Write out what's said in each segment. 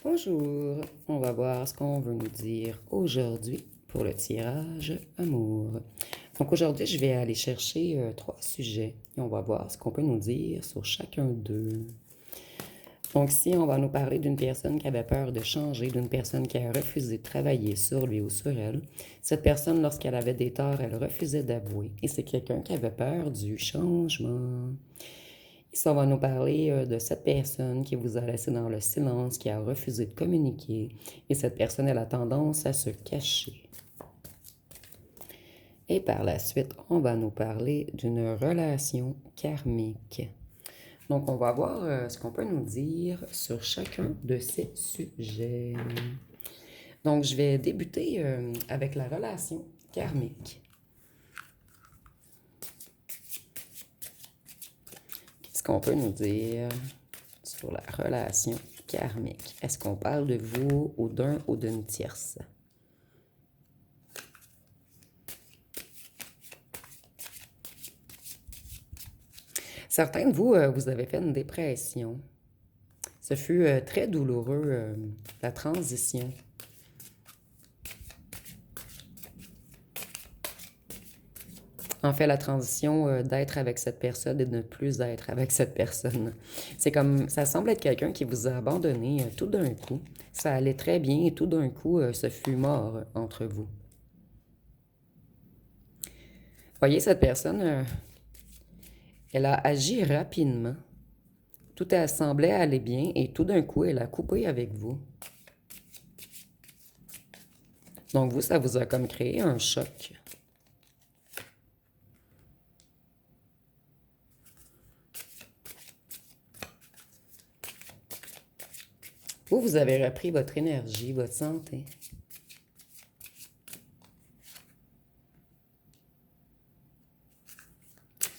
Bonjour, on va voir ce qu'on veut nous dire aujourd'hui pour le tirage amour. Donc aujourd'hui, je vais aller chercher trois sujets et on va voir ce qu'on peut nous dire sur chacun d'eux. Donc ici, on va nous parler d'une personne qui avait peur de changer, d'une personne qui a refusé de travailler sur lui ou sur elle. Cette personne, lorsqu'elle avait des torts, elle refusait d'avouer. Et c'est quelqu'un qui avait peur du changement. Ici, on va nous parler de cette personne qui vous a laissé dans le silence, qui a refusé de communiquer. Et cette personne, elle a tendance à se cacher. Et par la suite, on va nous parler d'une relation karmique. Donc, on va voir ce qu'on peut nous dire sur chacun de ces sujets. Donc, je vais débuter avec la relation karmique. Qu'est-ce qu'on peut nous dire sur la relation karmique? Est-ce qu'on parle de vous ou d'un ou d'une tierce? Certains de vous, vous avez fait une dépression. Ce fut très douloureux, la transition. En fait, la transition d'être avec cette personne et de ne plus être avec cette personne. C'est comme, ça semble être quelqu'un qui vous a abandonné tout d'un coup. Ça allait très bien et tout d'un coup, ce fut mort entre vous. Voyez, cette personne, elle a agi rapidement. Tout semblait aller bien et tout d'un coup, elle a coupé avec vous. Donc vous, ça vous a comme créé un choc. Vous avez repris votre énergie, votre santé.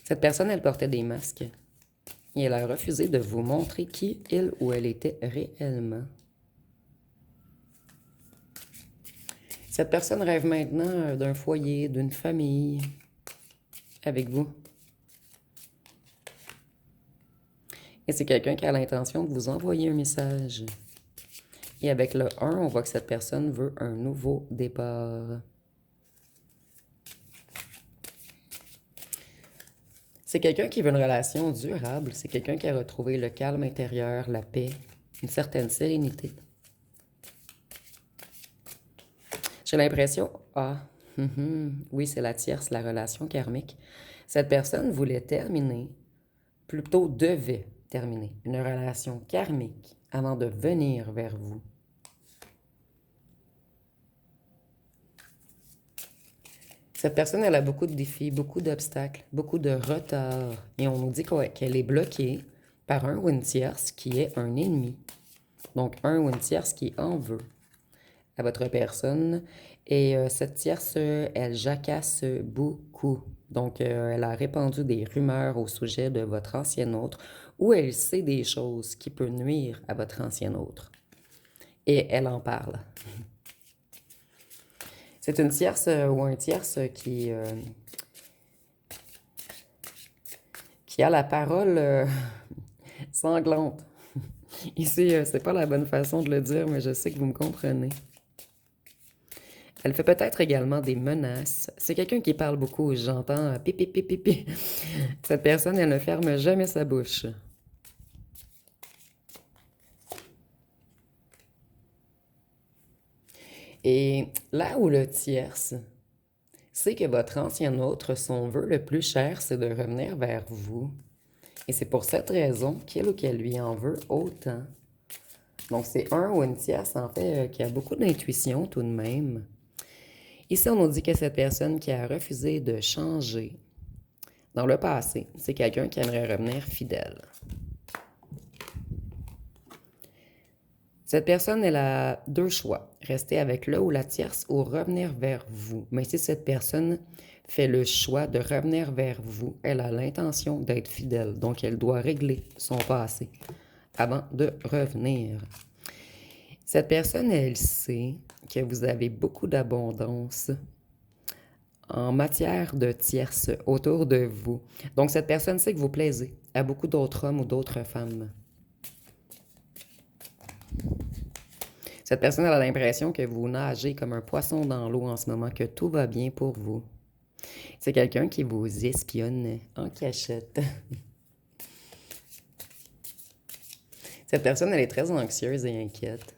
Cette personne, elle portait des masques. Et elle a refusé de vous montrer qui, il ou elle était réellement. Cette personne rêve maintenant d'un foyer, d'une famille avec vous. Et c'est quelqu'un qui a l'intention de vous envoyer un message. Et avec le 1, on voit que cette personne veut un nouveau départ. C'est quelqu'un qui veut une relation durable. C'est quelqu'un qui a retrouvé le calme intérieur, la paix, une certaine sérénité. J'ai l'impression, oui, c'est la tierce, la relation karmique. Cette personne voulait terminer, plutôt devait terminer, une relation karmique avant de venir vers vous. Cette personne, elle a beaucoup de défis, beaucoup d'obstacles, beaucoup de retards. Et on nous dit qu'elle est bloquée par un ou une tierce qui est un ennemi. Donc, un ou une tierce qui en veut à votre personne. Et cette tierce, elle jacasse beaucoup. Donc, elle a répandu des rumeurs au sujet de votre ancien autre ou elle sait des choses qui peuvent nuire à votre ancien autre. Et elle en parle. C'est une tierce ou un tierce qui a la parole sanglante. Ici, c'est pas la bonne façon de le dire, mais je sais que vous me comprenez. Elle fait peut-être également des menaces. C'est quelqu'un qui parle beaucoup. J'entends pipi, pipi, pipi. Cette personne, elle ne ferme jamais sa bouche. Et là où le tierce, c'est que votre ancien autre, son vœu le plus cher, c'est de revenir vers vous. Et c'est pour cette raison qu'il ou qu'elle lui en veut autant. Donc, c'est un ou une tierce, en fait, qui a beaucoup d'intuition tout de même. Ici, on nous dit que cette personne qui a refusé de changer dans le passé, c'est quelqu'un qui aimerait revenir fidèle. Cette personne, elle a deux choix. Rester avec le ou la tierce ou revenir vers vous. Mais si cette personne fait le choix de revenir vers vous, elle a l'intention d'être fidèle. Donc, elle doit régler son passé avant de revenir. Cette personne, elle sait que vous avez beaucoup d'abondance en matière de tierces autour de vous. Donc, cette personne sait que vous plaisez à beaucoup d'autres hommes ou d'autres femmes. Cette personne elle a l'impression que vous nagez comme un poisson dans l'eau en ce moment, que tout va bien pour vous. C'est quelqu'un qui vous espionne en cachette. Cette personne, elle est très anxieuse et inquiète.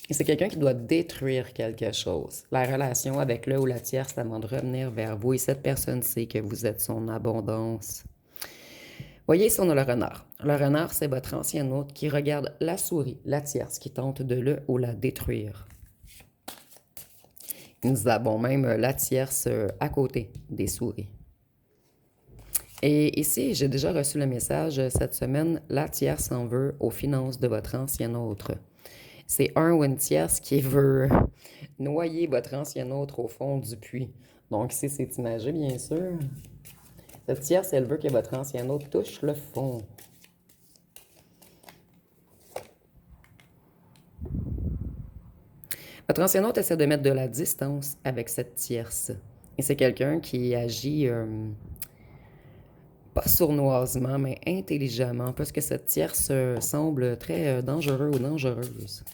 Et c'est quelqu'un qui doit détruire quelque chose. La relation avec le ou la tierce demande de revenir vers vous et cette personne sait que vous êtes son abondance. Voyez ici, on a le renard. Le renard, c'est votre ancien hôte qui regarde la souris, la tierce, qui tente de le ou la détruire. Nous avons même la tierce à côté des souris. Et ici, j'ai déjà reçu le message cette semaine, la tierce en veut aux finances de votre ancien autre. C'est un ou une tierce qui veut noyer votre ancien autre au fond du puits. Donc ici, c'est imagé, bien sûr. Cette tierce, elle veut que votre ancien autre touche le fond. Votre ancien autre essaie de mettre de la distance avec cette tierce. Et c'est quelqu'un qui agit pas sournoisement, mais intelligemment, parce que cette tierce semble très dangereux ou dangereuse.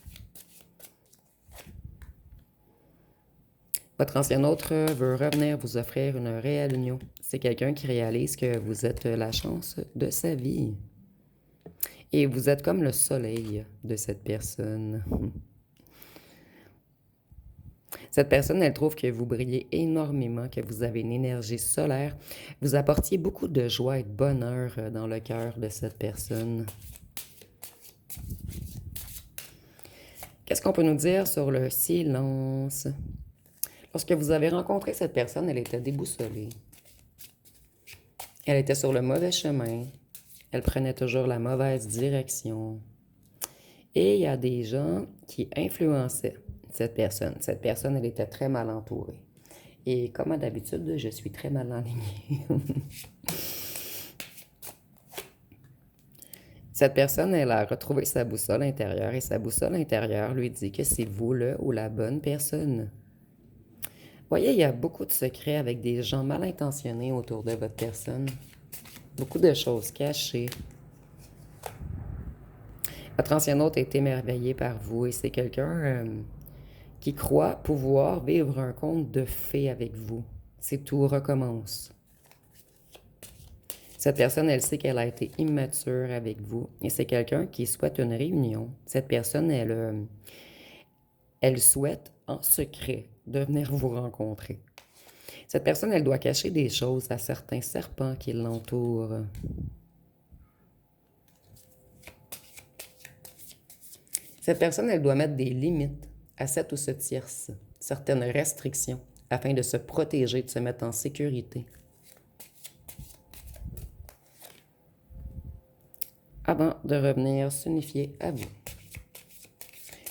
Votre ancien autre veut revenir vous offrir une réelle union. C'est quelqu'un qui réalise que vous êtes la chance de sa vie. Et vous êtes comme le soleil de cette personne. Cette personne, elle trouve que vous brillez énormément, que vous avez une énergie solaire. Vous apportiez beaucoup de joie et de bonheur dans le cœur de cette personne. Qu'est-ce qu'on peut nous dire sur le silence? Lorsque vous avez rencontré cette personne, elle était déboussolée. Elle était sur le mauvais chemin. Elle prenait toujours la mauvaise direction. Et il y a des gens qui influençaient cette personne. Cette personne, elle était très mal entourée. Et comme d'habitude, je suis très mal enlignée. Cette personne, elle a retrouvé sa boussole intérieure et sa boussole intérieure lui dit que c'est vous le ou la bonne personne. Voyez, il y a beaucoup de secrets avec des gens mal intentionnés autour de votre personne. Beaucoup de choses cachées. Votre ancien hôte est émerveillé par vous et c'est quelqu'un qui croit pouvoir vivre un conte de fées avec vous. C'est tout recommence. Cette personne, elle sait qu'elle a été immature avec vous et c'est quelqu'un qui souhaite une réunion. Cette personne, elle souhaite en secret de venir vous rencontrer. Cette personne, elle doit cacher des choses à certains serpents qui l'entourent. Cette personne, elle doit mettre des limites à cette ou ce tierce, certaines restrictions, afin de se protéger, de se mettre en sécurité. Avant de revenir s'unifier à vous.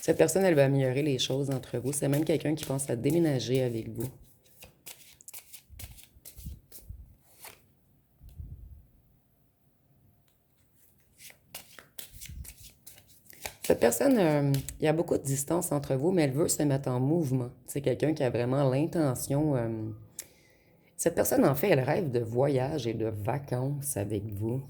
Cette personne, elle va améliorer les choses entre vous. C'est même quelqu'un qui pense à déménager avec vous. Cette personne, il y a beaucoup de distance entre vous, mais elle veut se mettre en mouvement. C'est quelqu'un qui a vraiment l'intention. Cette personne, en fait, elle rêve de voyage et de vacances avec vous.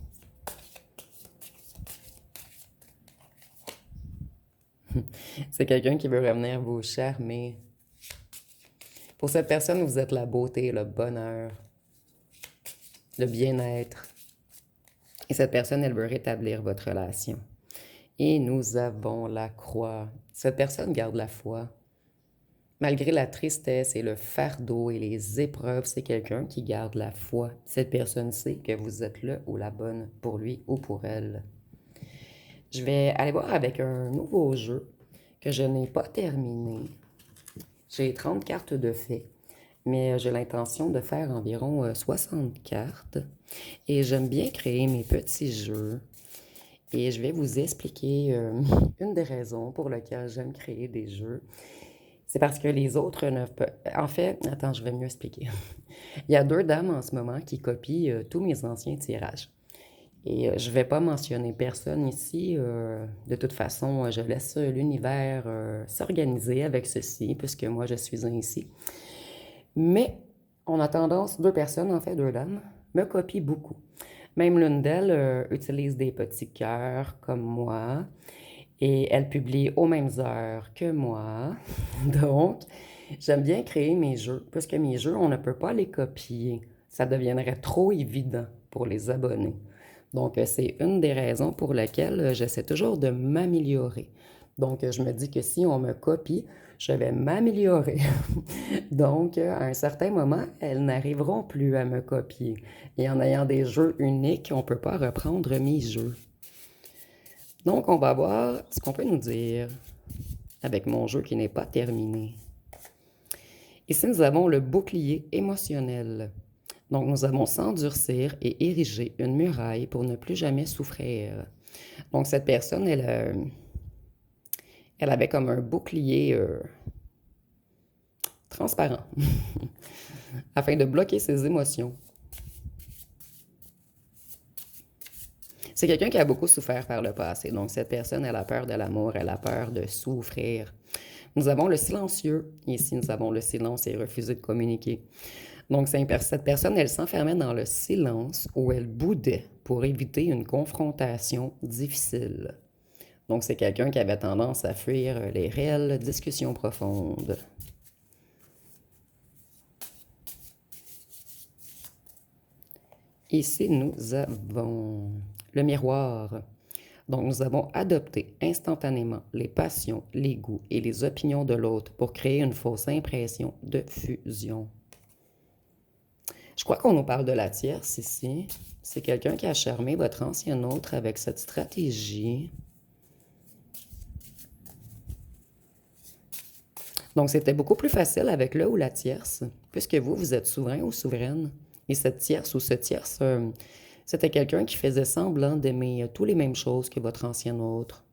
C'est quelqu'un qui veut revenir vous charmer. Pour cette personne, vous êtes la beauté, le bonheur, le bien-être. Et cette personne, elle veut rétablir votre relation. Et nous avons la croix. Cette personne garde la foi. Malgré la tristesse et le fardeau et les épreuves, c'est quelqu'un qui garde la foi. Cette personne sait que vous êtes le ou la bonne pour lui ou pour elle. Je vais aller voir avec un nouveau jeu que je n'ai pas terminé. J'ai 30 cartes de fait, mais j'ai l'intention de faire environ 60 cartes. Et j'aime bien créer mes petits jeux. Et je vais vous expliquer une des raisons pour lesquelles j'aime créer des jeux. C'est parce que les autres ne peuvent... En fait, attends, je vais mieux expliquer. Il y a 2 dames en ce moment qui copient tous mes anciens tirages. Et je ne vais pas mentionner personne ici. De toute façon, je laisse l'univers s'organiser avec ceci, puisque moi, je suis ainsi. Mais on a tendance, 2 personnes, en fait, 2 dames, me copient beaucoup. Même l'une d'elles utilise des petits cœurs comme moi. Et elle publie aux mêmes heures que moi. Donc, j'aime bien créer mes jeux, puisque mes jeux, on ne peut pas les copier. Ça deviendrait trop évident pour les abonnés. Donc, c'est une des raisons pour lesquelles j'essaie toujours de m'améliorer. Donc, je me dis que si on me copie, je vais m'améliorer. Donc, à un certain moment, elles n'arriveront plus à me copier. Et en ayant des jeux uniques, on ne peut pas reprendre mes jeux. Donc, on va voir ce qu'on peut nous dire avec mon jeu qui n'est pas terminé. Ici, nous avons le bouclier émotionnel. Donc, nous avons s'endurcir et ériger une muraille pour ne plus jamais souffrir. Donc, cette personne, elle avait comme un bouclier transparent afin de bloquer ses émotions. C'est quelqu'un qui a beaucoup souffert par le passé. Donc, cette personne, elle a peur de l'amour, elle a peur de souffrir. Nous avons le silencieux. Ici, nous avons le silence et refuser de communiquer. Donc, cette personne, elle s'enfermait dans le silence où elle boudait pour éviter une confrontation difficile. Donc, c'est quelqu'un qui avait tendance à fuir les réelles discussions profondes. Ici, nous avons le miroir. Donc, nous avons adopté instantanément les passions, les goûts et les opinions de l'autre pour créer une fausse impression de fusion. Je crois qu'on nous parle de la tierce ici. C'est quelqu'un qui a charmé votre ancien autre avec cette stratégie. Donc, c'était beaucoup plus facile avec le ou la tierce, puisque vous, vous êtes souverain ou souveraine. Et cette tierce ou ce tierce, c'était quelqu'un qui faisait semblant d'aimer toutes les mêmes choses que votre ancien autre.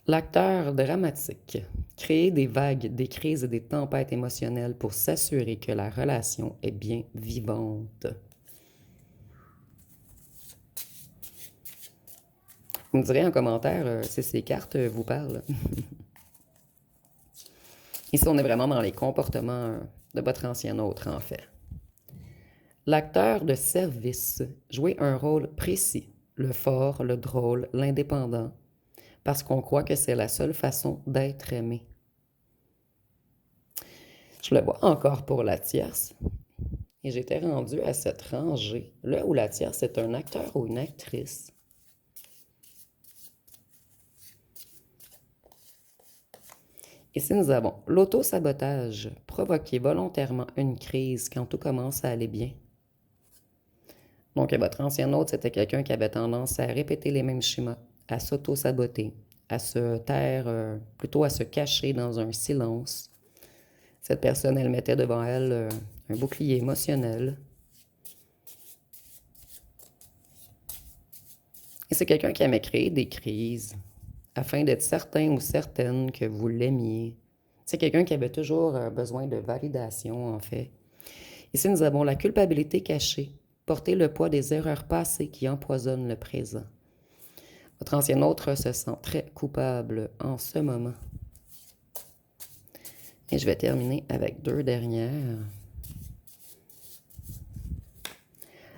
L'acteur dramatique. Créer des vagues, des crises et des tempêtes émotionnelles pour s'assurer que la relation est bien vivante. Vous me direz en commentaire si ces cartes vous parlent. Ici, on est vraiment dans les comportements de votre ancien autre, en fait. L'acteur de service. Jouer un rôle précis. Le fort, le drôle, l'indépendant. Parce qu'on croit que c'est la seule façon d'être aimé. Je le vois encore pour la tierce. Et j'étais rendue à cette rangée. Le ou la tierce est un acteur ou une actrice. Ici, nous avons l'auto-sabotage, provoquer volontairement une crise quand tout commence à aller bien. Donc, votre ancien autre, c'était quelqu'un qui avait tendance à répéter les mêmes schémas, à s'auto-saboter, à se taire, plutôt à se cacher dans un silence. Cette personne, elle mettait devant elle un bouclier émotionnel. Et c'est quelqu'un qui aimait créer des crises afin d'être certain ou certaine que vous l'aimiez. C'est quelqu'un qui avait toujours besoin de validation, en fait. Ici, nous avons la culpabilité cachée, porter le poids des erreurs passées qui empoisonnent le présent. Votre ancien autre se sent très coupable en ce moment. Et je vais terminer avec deux dernières.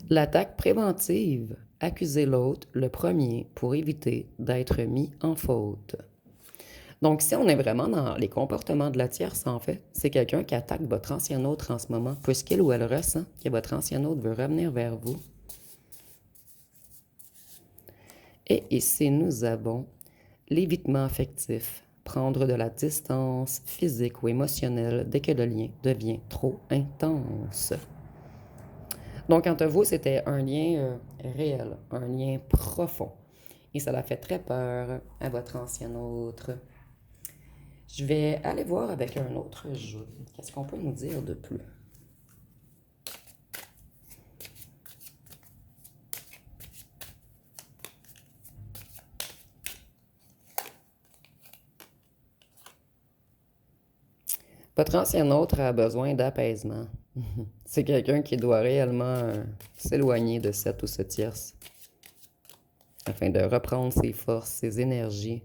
L'attaque préventive. Accuser l'autre, le premier, pour éviter d'être mis en faute. Donc, si on est vraiment dans les comportements de la tierce, en fait, c'est quelqu'un qui attaque votre ancien autre en ce moment, puisqu'il ou elle ressent que votre ancien autre veut revenir vers vous. Et ici, nous avons l'évitement affectif, prendre de la distance physique ou émotionnelle dès que le lien devient trop intense. Donc, quant à vous, c'était un lien réel, un lien profond. Et ça l'a fait très peur à votre ancien autre. Je vais aller voir avec un autre jeu. Qu'est-ce qu'on peut nous dire de plus? Votre ancien autre a besoin d'apaisement. C'est quelqu'un qui doit réellement s'éloigner de cette ou ce tierce afin de reprendre ses forces, ses énergies.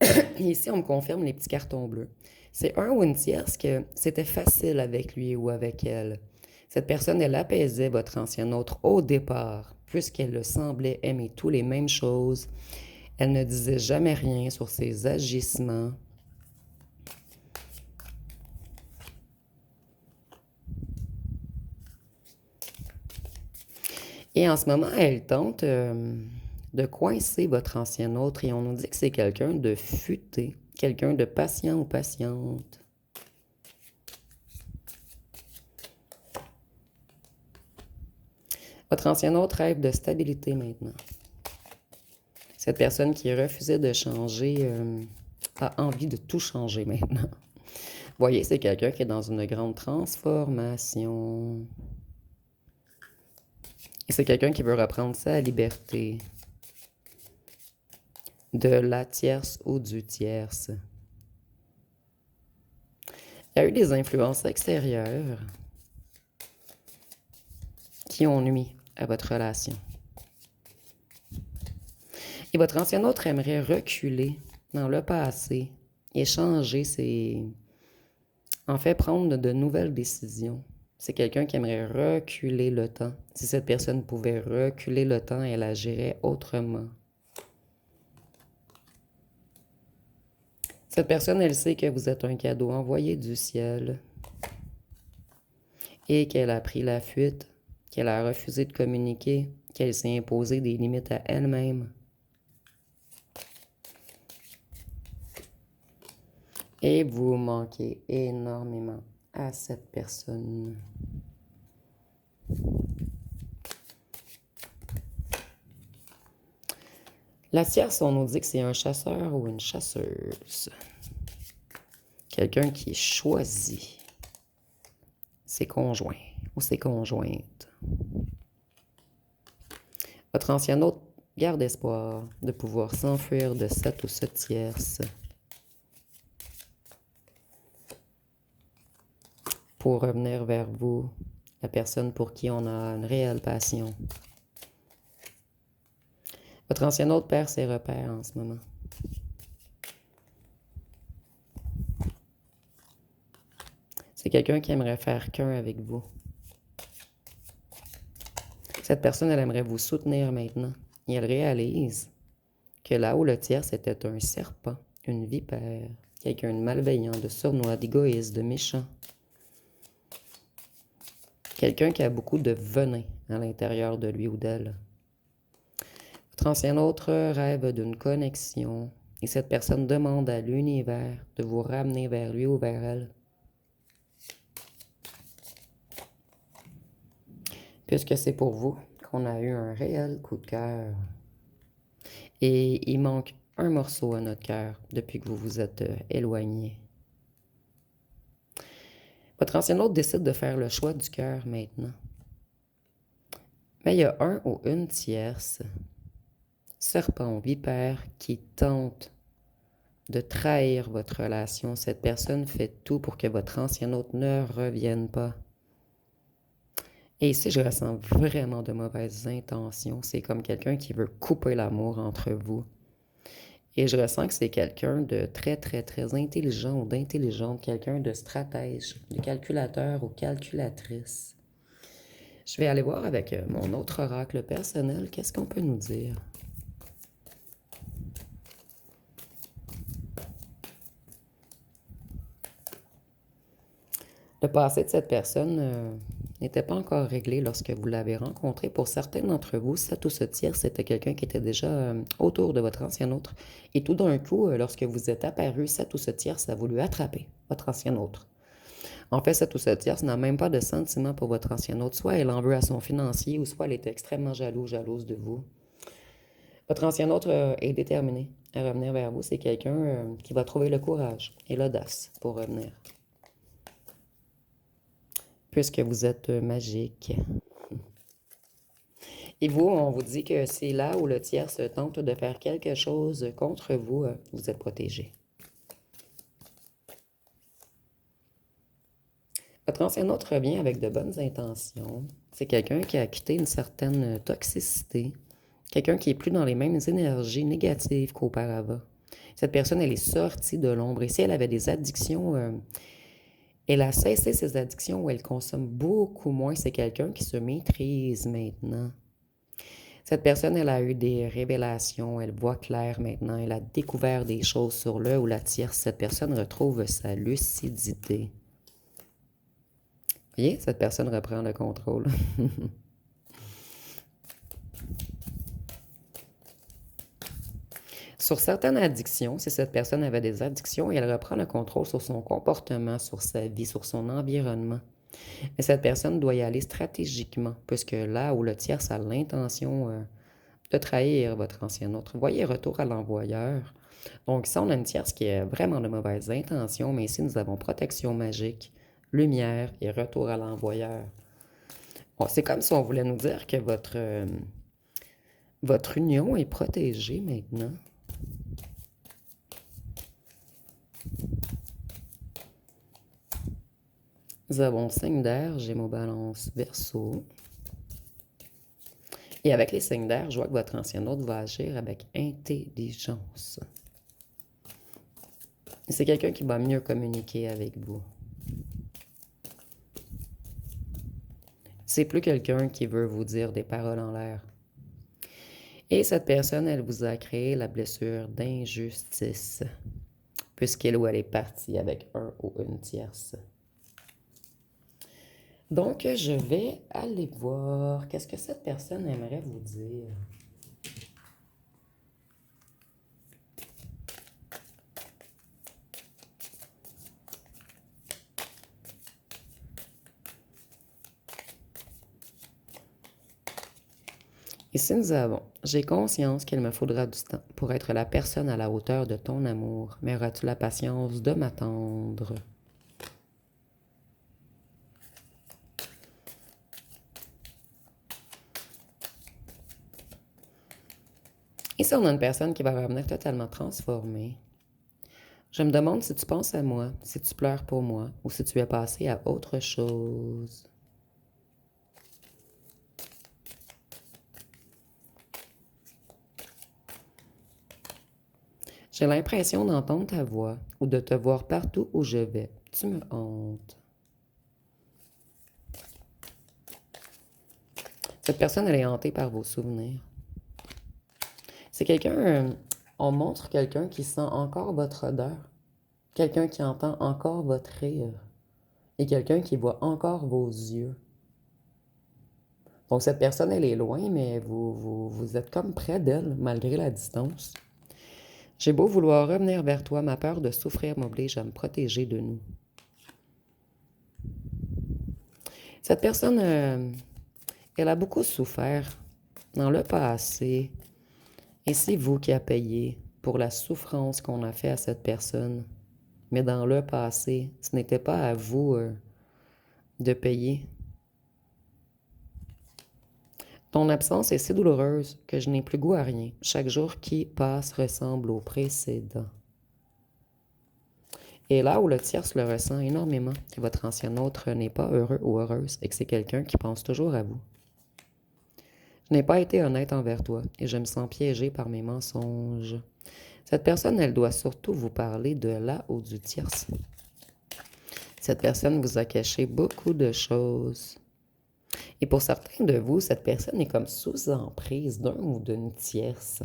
Et ici, on me confirme les petits cartons bleus. C'est un ou une tierce que c'était facile avec lui ou avec elle. Cette personne, elle apaisait votre ancien autre au départ. puisqu'elle semblait aimer tous les mêmes choses. Elle ne disait jamais rien sur ses agissements. Et en ce moment, elle tente de coincer votre ancien autre et on nous dit que c'est quelqu'un de futé, quelqu'un de patient ou patiente. Votre ancien autre rêve de stabilité maintenant. Cette personne qui refusait de changer a envie de tout changer maintenant. Vous voyez, c'est quelqu'un qui est dans une grande transformation. Et c'est quelqu'un qui veut reprendre sa liberté de la tierce ou du tierce. Il y a eu des influences extérieures qui ont nui à votre relation. Et votre ancien autre aimerait reculer dans le passé et changer ses... En fait, prendre de nouvelles décisions. C'est quelqu'un qui aimerait reculer le temps. Si cette personne pouvait reculer le temps, elle agirait autrement. Cette personne, elle sait que vous êtes un cadeau envoyé du ciel et qu'elle a pris la fuite, qu'elle a refusé de communiquer, qu'elle s'est imposé des limites à elle-même. Et vous manquez énormément à cette personne. La tierce, on nous dit que c'est un chasseur ou une chasseuse. Quelqu'un qui choisit ses conjoints ou ses conjointes. Votre ancien hôte garde espoir de pouvoir s'enfuir de cette ou ce tierce pour revenir vers vous, la personne pour qui on a une réelle passion. Votre ancien hôte perd ses repères en ce moment. C'est quelqu'un qui aimerait faire qu'un avec vous. Cette personne, elle aimerait vous soutenir maintenant. Et elle réalise que là où le tierce était un serpent, une vipère, quelqu'un de malveillant, de sournois, d'égoïste, de méchant. Quelqu'un qui a beaucoup de venin à l'intérieur de lui ou d'elle. Votre ancien autre rêve d'une connexion et cette personne demande à l'univers de vous ramener vers lui ou vers elle. Puisque c'est pour vous qu'on a eu un réel coup de cœur. Et il manque un morceau à notre cœur depuis que vous vous êtes éloigné. Votre ancien autre décide de faire le choix du cœur maintenant. Mais il y a un ou une tierce, serpent, vipère, qui tente de trahir votre relation. Cette personne fait tout pour que votre ancien autre ne revienne pas. Et ici, je ressens vraiment de mauvaises intentions. C'est comme quelqu'un qui veut couper l'amour entre vous. Et je ressens que c'est quelqu'un de très, très, très intelligent ou d'intelligente, quelqu'un de stratège, de calculateur ou calculatrice. Je vais aller voir avec mon autre oracle personnel. Qu'est-ce qu'on peut nous dire? Le passé de cette personne n'était pas encore réglé lorsque vous l'avez rencontré. Pour certains d'entre vous, cet ou ce tiers, c'était quelqu'un qui était déjà autour de votre ancien autre. Et tout d'un coup, lorsque vous êtes apparu, cet ou ce tiers, ça a voulu attraper votre ancien autre. En fait, cet ou ce tiers n'a même pas de sentiment pour votre ancien autre. Soit elle en veut à son financier, ou soit elle est extrêmement jalouse de vous. Votre ancien autre est déterminé à revenir vers vous. C'est quelqu'un qui va trouver le courage et l'audace pour revenir. Puisque vous êtes magique. Et vous, on vous dit que c'est là où le tiers se tente de faire quelque chose contre vous, vous êtes protégé. Votre ancien autre revient avec de bonnes intentions. C'est quelqu'un qui a quitté une certaine toxicité. Quelqu'un qui est plus dans les mêmes énergies négatives qu'auparavant. Cette personne, elle est sortie de l'ombre. Et si elle avait des addictions... elle a cessé ses addictions où elle consomme beaucoup moins. C'est quelqu'un qui se maîtrise maintenant. Cette personne, elle a eu des révélations, elle voit clair maintenant, elle a découvert des choses sur le ou la tierce. Cette personne retrouve sa lucidité. Vous voyez, cette personne reprend le contrôle. Sur certaines addictions, si cette personne avait des addictions, elle reprend le contrôle sur son comportement, sur sa vie, sur son environnement. Mais cette personne doit y aller stratégiquement, puisque là où le tierce a l'intention de trahir votre ancien autre, voyez, retour à l'envoyeur. Donc, ici, on a une tierce qui a vraiment de mauvaises intentions, mais ici, nous avons protection magique, lumière et retour à l'envoyeur. Bon, c'est comme si on voulait nous dire que votre union est protégée maintenant. Nous avons 5 d'air, Gémeaux, Balance, Verseau. Et avec les 5 d'air, je vois que votre ancien autre va agir avec intelligence. C'est quelqu'un qui va mieux communiquer avec vous. C'est plus quelqu'un qui veut vous dire des paroles en l'air. Et cette personne, elle vous a créé la blessure d'injustice, puisqu'elle ou elle est partie avec un ou une tierce. Donc, je vais aller voir qu'est-ce que cette personne aimerait vous dire. Ici, nous avons « J'ai conscience qu'il me faudra du temps pour être la personne à la hauteur de ton amour, mais auras-tu la patience de m'attendre? » Ici, on a une personne qui va revenir totalement transformée. Je me demande si tu penses à moi, si tu pleures pour moi, ou si tu es passé à autre chose. J'ai l'impression d'entendre ta voix ou de te voir partout où je vais. Tu me hantes. Cette personne, elle est hantée par vos souvenirs. C'est quelqu'un, on montre quelqu'un qui sent encore votre odeur, quelqu'un qui entend encore votre rire et quelqu'un qui voit encore vos yeux. Donc cette personne, elle est loin, mais vous êtes comme près d'elle, malgré la distance. J'ai beau vouloir revenir vers toi, ma peur de souffrir m'oblige à me protéger de nous. Cette personne, elle a beaucoup souffert dans le passé. Et c'est vous qui avez payé pour la souffrance qu'on a fait à cette personne. Mais dans le passé, ce n'était pas à vous de payer. Ton absence est si douloureuse que je n'ai plus goût à rien. Chaque jour qui passe ressemble au précédent. Et là où le tierce le ressent énormément, que votre ancien autre n'est pas heureux ou heureuse et que c'est quelqu'un qui pense toujours à vous. Je n'ai pas été honnête envers toi et je me sens piégée par mes mensonges. Cette personne, elle doit surtout vous parler de la ou du tierce. Cette personne vous a caché beaucoup de choses. Et pour certains de vous, cette personne est comme sous emprise d'un ou d'une tierce.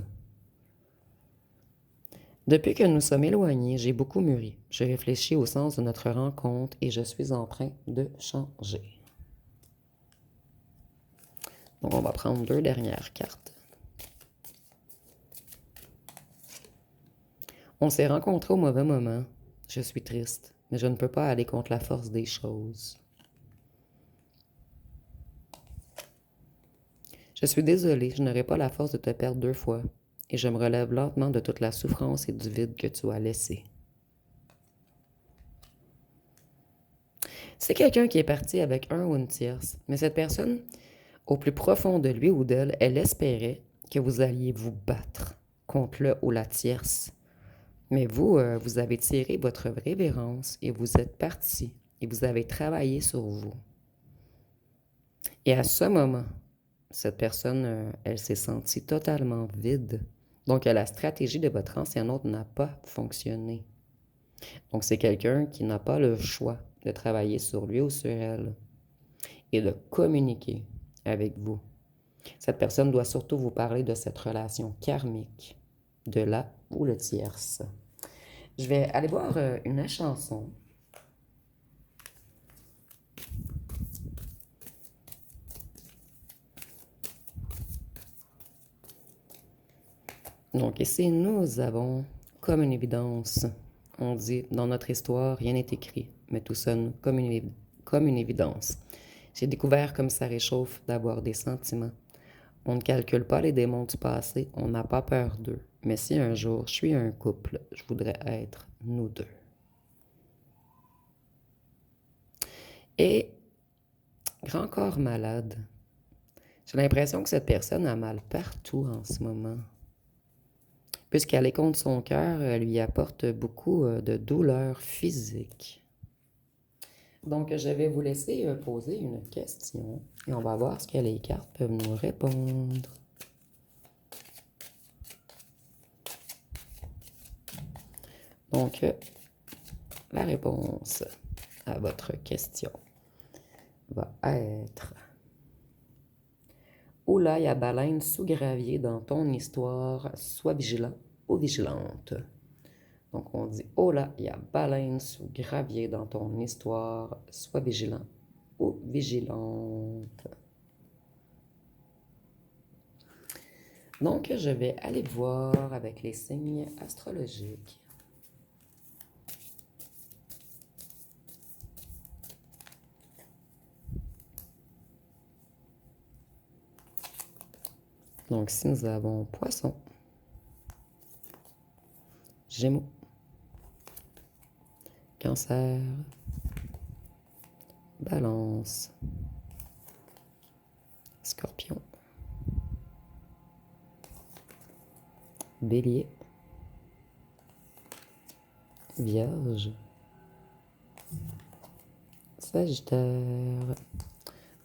Depuis que nous sommes éloignés, j'ai beaucoup mûri. Je réfléchis au sens de notre rencontre et je suis en train de changer. Donc, on va prendre 2 dernières cartes. On s'est rencontrés au mauvais moment. Je suis triste, mais je ne peux pas aller contre la force des choses. Je suis désolée, je n'aurai pas la force de te perdre 2 fois, et je me relève lentement de toute la souffrance et du vide que tu as laissé. C'est quelqu'un qui est parti avec un ou une tierce, mais cette personne, au plus profond de lui ou d'elle, elle espérait que vous alliez vous battre contre le ou la tierce. Mais vous, vous avez tiré votre révérence et vous êtes parti et vous avez travaillé sur vous. Et à ce moment, cette personne, elle s'est sentie totalement vide. Donc, la stratégie de votre ancien autre n'a pas fonctionné. Donc, c'est quelqu'un qui n'a pas le choix de travailler sur lui ou sur elle et de communiquer avec vous. Cette personne doit surtout vous parler de cette relation karmique, de la ou le tierce. Je vais aller voir une chanson. Donc ici, nous avons comme une évidence. On dit, dans notre histoire, rien n'est écrit, mais tout sonne comme une évidence. J'ai découvert comme ça réchauffe d'avoir des sentiments. On ne calcule pas les démons du passé, on n'a pas peur d'eux. Mais si un jour je suis un couple, je voudrais être nous deux. Et grand corps malade. J'ai l'impression que cette personne a mal partout en ce moment. Puisqu'elle est contre son cœur, elle lui apporte beaucoup de douleurs physiques. Donc, je vais vous laisser poser une question et on va voir ce que les cartes peuvent nous répondre. Donc, la réponse à votre question va être: Oula, il y a baleine sous gravier dans ton histoire, sois vigilant ou vigilante. Donc, on dit, oh là, il y a baleine sous gravier dans ton histoire, sois vigilant ou vigilante. Donc, je vais aller voir avec les signes astrologiques. Donc, si nous avons Poisson, Gémeaux, Cancer, Balance, Scorpion, Bélier, Vierge, Sagittaire.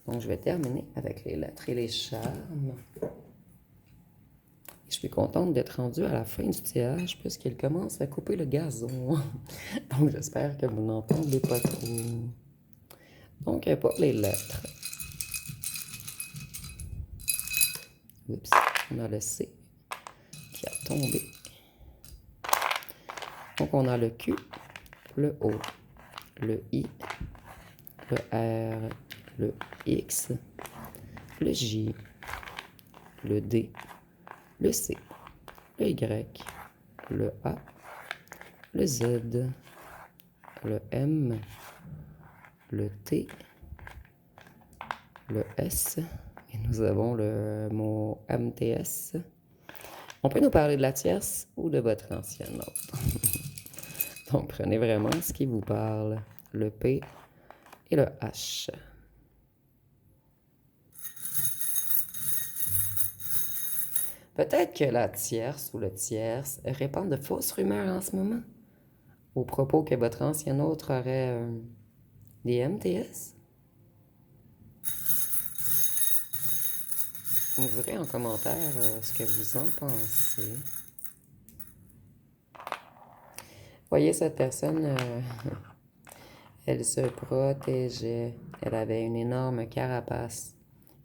Donc, je vais terminer avec les lettres et les charmes. Je suis contente d'être rendue à la fin du tirage puisqu'il commence à couper le gazon. Donc, j'espère que vous n'entendez pas trop. Donc, pour les lettres. Oups, on a le C qui a tombé. Donc, on a le Q, le O, le I, le R, le X, le J, le D, le C, le Y, le A, le Z, le M, le T, le S, et nous avons le mot MTS. On peut nous parler de la tierce ou de votre ancienne autre. Donc, prenez vraiment ce qui vous parle, le P et le H. Peut-être que la tierce ou le tierce répand de fausses rumeurs en ce moment, au propos que votre ancien autre aurait des MTS. Vous me direz en commentaire ce que vous en pensez. Voyez, cette personne, elle se protégeait. Elle avait une énorme carapace.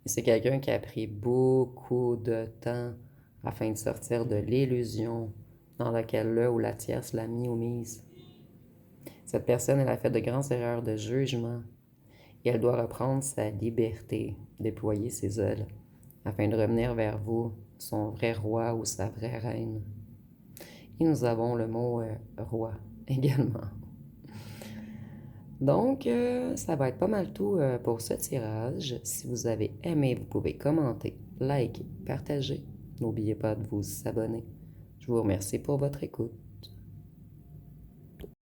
Et c'est quelqu'un qui a pris beaucoup de temps afin de sortir de l'illusion dans laquelle le ou la tierce l'a mis ou mise. Cette personne, elle a fait de grandes erreurs de jugement et elle doit reprendre sa liberté, déployer ses ailes, afin de revenir vers vous, son vrai roi ou sa vraie reine. Et nous avons le mot roi également. Donc, ça va être pas mal tout pour ce tirage. Si vous avez aimé, vous pouvez commenter, liker, partager. N'oubliez pas de vous abonner. Je vous remercie pour votre écoute.